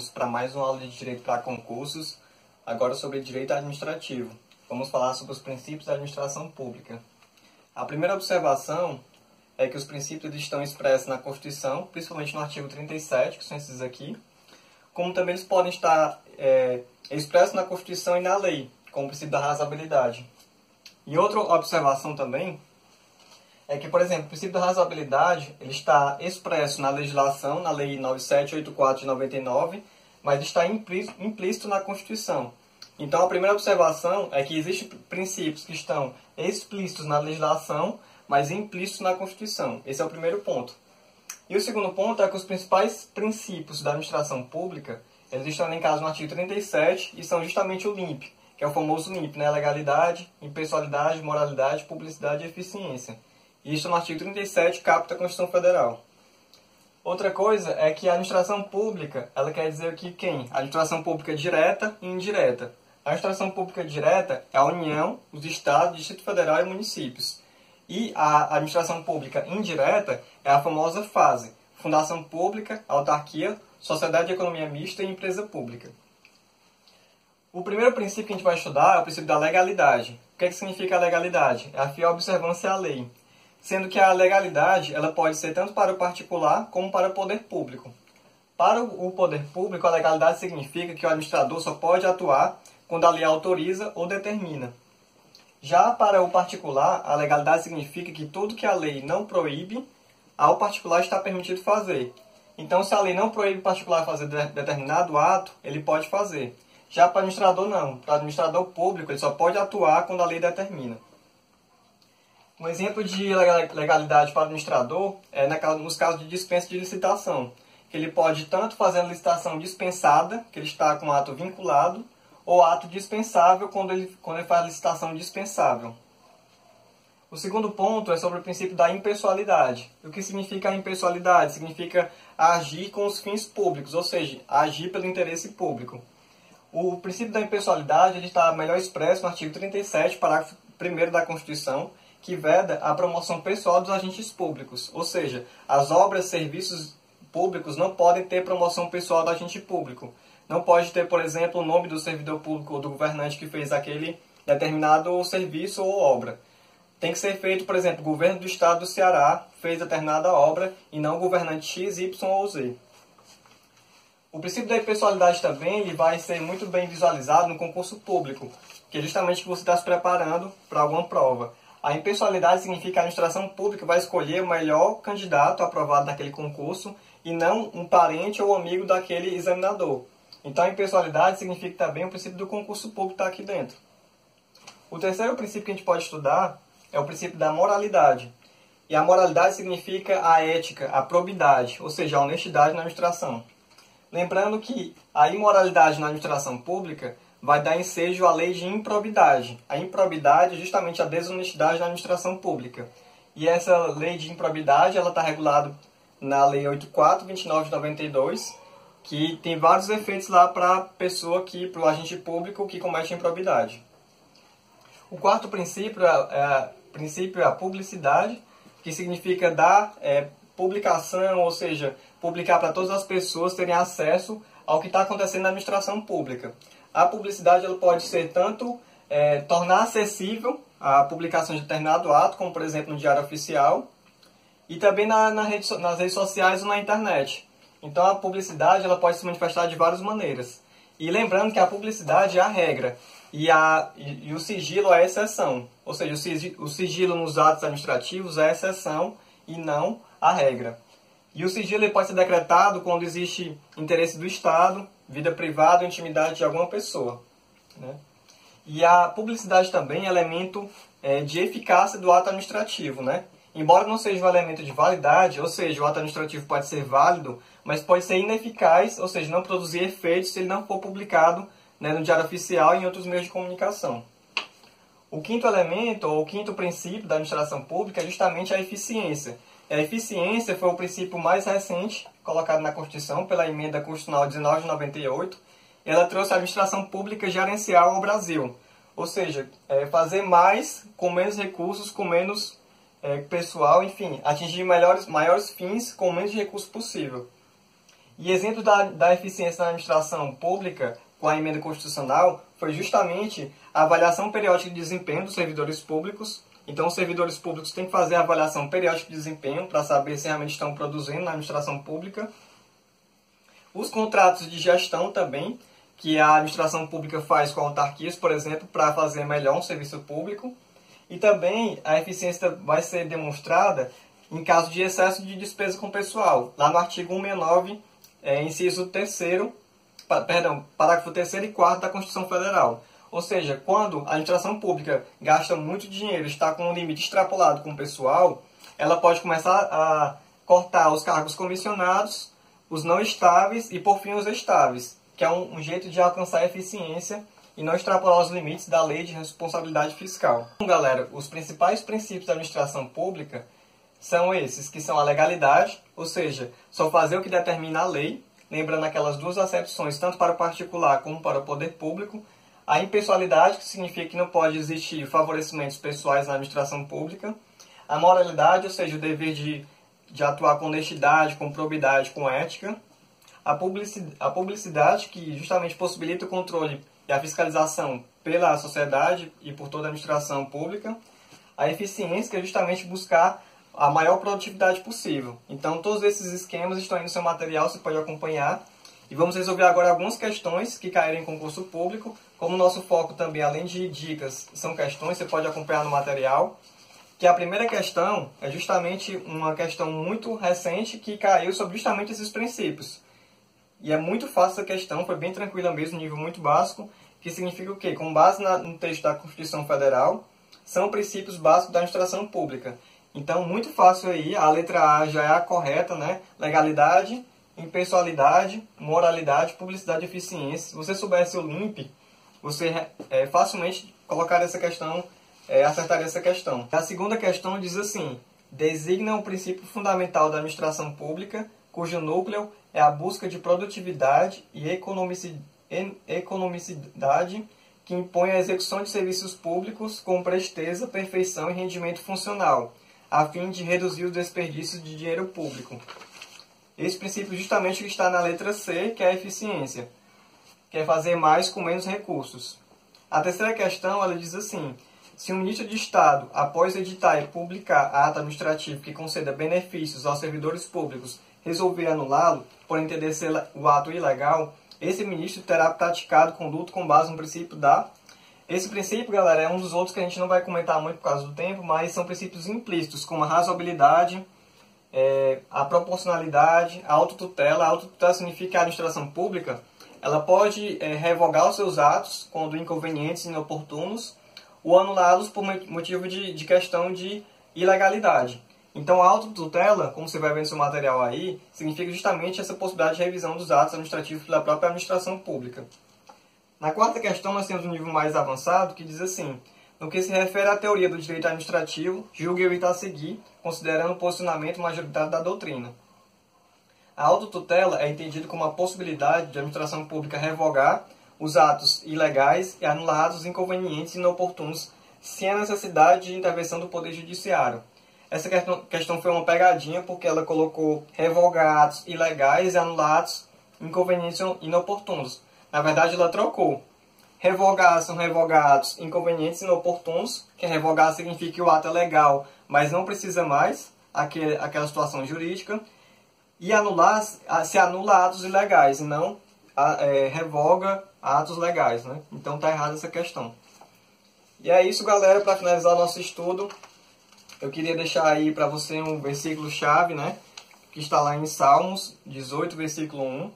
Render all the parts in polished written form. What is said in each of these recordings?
Vamos para mais uma aula de Direito para Concursos, agora sobre Direito Administrativo. Vamos falar sobre os princípios da administração pública. A primeira observação é que os princípios estão expressos na Constituição, principalmente no artigo 37, que são esses aqui, como também eles podem estar expressos na Constituição e na lei, como o princípio da razoabilidade. E outra observação também é que, por exemplo, o princípio da razoabilidade ele está expresso na legislação, na Lei 9784 de 99, mas está implícito na Constituição. Então, a primeira observação é que existem princípios que estão explícitos na legislação, mas implícitos na Constituição. Esse é o primeiro ponto. E o segundo ponto é que os principais princípios da administração pública eles estão elencados no artigo 37 e são justamente o LIMP, que é o famoso LIMP, né? Legalidade, impessoalidade, moralidade, publicidade e eficiência. E isso no artigo 37, caput da Constituição Federal. Outra coisa é que a administração pública, ela quer dizer que quem? A administração pública direta e indireta. A administração pública direta é a União, os Estados, Distrito Federal e municípios. E a administração pública indireta é a famosa fase: fundação pública, autarquia, sociedade de economia mista e empresa pública. O primeiro princípio que a gente vai estudar é o princípio da legalidade. O que significa a legalidade? É a fiel observância à lei. Sendo que a legalidade ela pode ser tanto para o particular como para o poder público. Para o poder público, a legalidade significa que o administrador só pode atuar quando a lei autoriza ou determina. Já para o particular, a legalidade significa que tudo que a lei não proíbe, ao particular está permitido fazer. Então, se a lei não proíbe o particular fazer determinado ato, ele pode fazer. Já para o administrador, não. Para o administrador público, ele só pode atuar quando a lei determina. Um exemplo de legalidade para o administrador é nos casos de dispensa de licitação, que ele pode tanto fazer a licitação dispensada, que ele está com ato vinculado, ou ato dispensável, quando ele faz a licitação dispensável. O segundo ponto é sobre o princípio da impessoalidade. O que significa a impessoalidade? Significa agir com os fins públicos, ou seja, agir pelo interesse público. O princípio da impessoalidade ele está melhor expresso no artigo 37, parágrafo 1º da Constituição, que veda a promoção pessoal dos agentes públicos. Ou seja, as obras e serviços públicos não podem ter promoção pessoal do agente público. Não pode ter, por exemplo, o nome do servidor público ou do governante que fez aquele determinado serviço ou obra. Tem que ser feito, por exemplo, o governo do estado do Ceará fez determinada obra e não o governante X, Y ou Z. O princípio da impessoalidade também ele vai ser muito bem visualizado no concurso público, que é justamente que você está se preparando para alguma prova. A impessoalidade significa que a administração pública vai escolher o melhor candidato aprovado naquele concurso e não um parente ou amigo daquele examinador. Então, a impessoalidade significa também o princípio do concurso público que está aqui dentro. O terceiro princípio que a gente pode estudar é o princípio da moralidade. E a moralidade significa a ética, a probidade, ou seja, a honestidade na administração. Lembrando que a imoralidade na administração pública vai dar ensejo à lei de improbidade. A improbidade é justamente a desonestidade na administração pública. E essa lei de improbidade está regulada na Lei 84/29 de 92, que tem vários efeitos lá para a pessoa, para o agente público que comete improbidade. O quarto princípio é a publicidade, que significa dar publicação, ou seja, publicar para todas as pessoas terem acesso ao que está acontecendo na administração pública. A publicidade ela pode ser tanto tornar acessível a publicação de determinado ato, como por exemplo no Diário Oficial, e também nas redes sociais ou na internet. Então a publicidade ela pode se manifestar de várias maneiras. E lembrando que a publicidade é a regra e o sigilo é a exceção. Ou seja, o sigilo nos atos administrativos é a exceção e não a regra. E o sigilo ele pode ser decretado quando existe interesse do Estado, vida privada ou intimidade de alguma pessoa, né? E a publicidade também é elemento de eficácia do ato administrativo, né? Embora não seja um elemento de validade, ou seja, o ato administrativo pode ser válido, mas pode ser ineficaz, ou seja, não produzir efeitos se ele não for publicado, né, no Diário Oficial e em outros meios de comunicação. O quinto elemento, ou o quinto princípio da administração pública é justamente a eficiência. A eficiência foi o princípio mais recente colocado na Constituição pela Emenda Constitucional 19 de 98. Ela trouxe a administração pública gerencial ao Brasil. Ou seja, fazer mais com menos recursos, com menos pessoal, enfim, atingir maiores fins com menos recursos possível. E exemplo da eficiência na administração pública com a emenda constitucional foi justamente a avaliação periódica de desempenho dos servidores públicos. Então, os servidores públicos têm que fazer a avaliação periódica de desempenho para saber se realmente estão produzindo na administração pública. Os contratos de gestão também, que a administração pública faz com autarquias, por exemplo, para fazer melhor um serviço público. E também a eficiência vai ser demonstrada em caso de excesso de despesa com pessoal, lá no artigo 169, inciso 3º, parágrafo 3º e 4º da Constituição Federal. Ou seja, quando a administração pública gasta muito dinheiro, está com um limite extrapolado com o pessoal, ela pode começar a cortar os cargos comissionados, os não estáveis e, por fim, os estáveis, que é um jeito de alcançar a eficiência e não extrapolar os limites da lei de responsabilidade fiscal. Então, galera, os principais princípios da administração pública são esses, que são a legalidade, ou seja, só fazer o que determina a lei, lembrando aquelas duas acepções, tanto para o particular como para o poder público. A impessoalidade, que significa que não pode existir favorecimentos pessoais na administração pública. A moralidade, ou seja, o dever de atuar com honestidade, com probidade, com ética. A publicidade, que justamente possibilita o controle e a fiscalização pela sociedade e por toda a administração pública. A eficiência, que é justamente buscar a maior produtividade possível. Então, todos esses esquemas estão aí no seu material, você pode acompanhar. E vamos resolver agora algumas questões que caírem em concurso público. Como o nosso foco também, além de dicas, são questões, você pode acompanhar no material. Que a primeira questão é justamente uma questão muito recente que caiu sobre justamente esses princípios. E é muito fácil essa questão, foi bem tranquila mesmo, nível muito básico, que significa o quê? Com base no texto da Constituição Federal, são princípios básicos da administração pública. Então, muito fácil aí, a letra A já é a correta, né? Legalidade, impessoalidade, moralidade, publicidade e eficiência. Se você soubesse o LIMP, você facilmente colocaria essa questão, acertaria essa questão. A segunda questão diz assim: designa um princípio fundamental da administração pública, cujo núcleo é a busca de produtividade e economicidade, que impõe a execução de serviços públicos com presteza, perfeição e rendimento funcional, a fim de reduzir os desperdícios de dinheiro público. Esse princípio justamente está na letra C, que é a eficiência, que é fazer mais com menos recursos. A terceira questão, ela diz assim: se o ministro de Estado, após editar e publicar ato administrativo que conceda benefícios aos servidores públicos, resolver anulá-lo, por entender ser o ato ilegal, esse ministro terá praticado conduta com base no princípio da... Esse princípio, galera, é um dos outros que a gente não vai comentar muito por causa do tempo, mas são princípios implícitos, como a razoabilidade, a proporcionalidade, a autotutela. A autotutela significa que a administração pública ela pode revogar os seus atos quando inconvenientes e inoportunos, ou anulá-los por motivo de questão de ilegalidade. Então, a autotutela, como você vai ver no seu material aí, significa justamente essa possibilidade de revisão dos atos administrativos pela própria administração pública. Na quarta questão, nós temos um nível mais avançado, que diz assim: no que se refere à teoria do direito administrativo, julgue evitar a seguir, considerando o posicionamento majoritário da doutrina. A autotutela é entendida como a possibilidade de a administração pública revogar os atos ilegais e anular os inconvenientes e inoportunos, sem a necessidade de intervenção do Poder Judiciário. Essa questão foi uma pegadinha, porque ela colocou revogar atos ilegais e anular atos inconvenientes e inoportunos. Na verdade, ela trocou. Revogar são revogados inconvenientes e inoportunos, que revogar significa que o ato é legal, mas não precisa mais aquela situação jurídica. E anular se anula atos ilegais, e não revoga atos legais, né? Então tá errada essa questão. E é isso, galera. Para finalizar nosso estudo, eu queria deixar aí para você um versículo-chave, né? Que está lá em Salmos 18, versículo 1,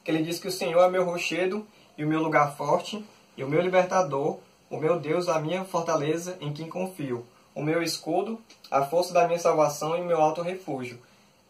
que ele diz que o Senhor é meu rochedo e o meu lugar forte, e o meu libertador, o meu Deus, a minha fortaleza em quem confio, o meu escudo, a força da minha salvação e o meu alto refúgio.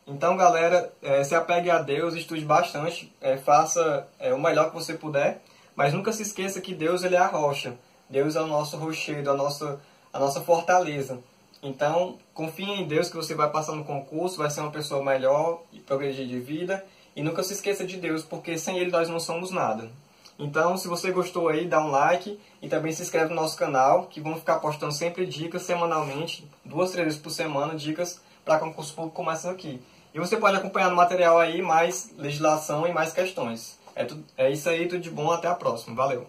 Então, galera, se apegue a Deus, estude bastante, faça o melhor que você puder, mas nunca se esqueça que Deus ele é a rocha. Deus é o nosso rochedo, a nossa fortaleza. Então, confie em Deus que você vai passar no concurso, vai ser uma pessoa melhor e progredir de vida. E nunca se esqueça de Deus, porque sem Ele nós não somos nada. Então, se você gostou aí, dá um like e também se inscreve no nosso canal, que vamos ficar postando sempre dicas semanalmente, 2, 3 vezes por semana, dicas para concurso público como essa aqui. E você pode acompanhar no material aí mais legislação e mais questões. É isso aí, tudo de bom, até a próxima. Valeu!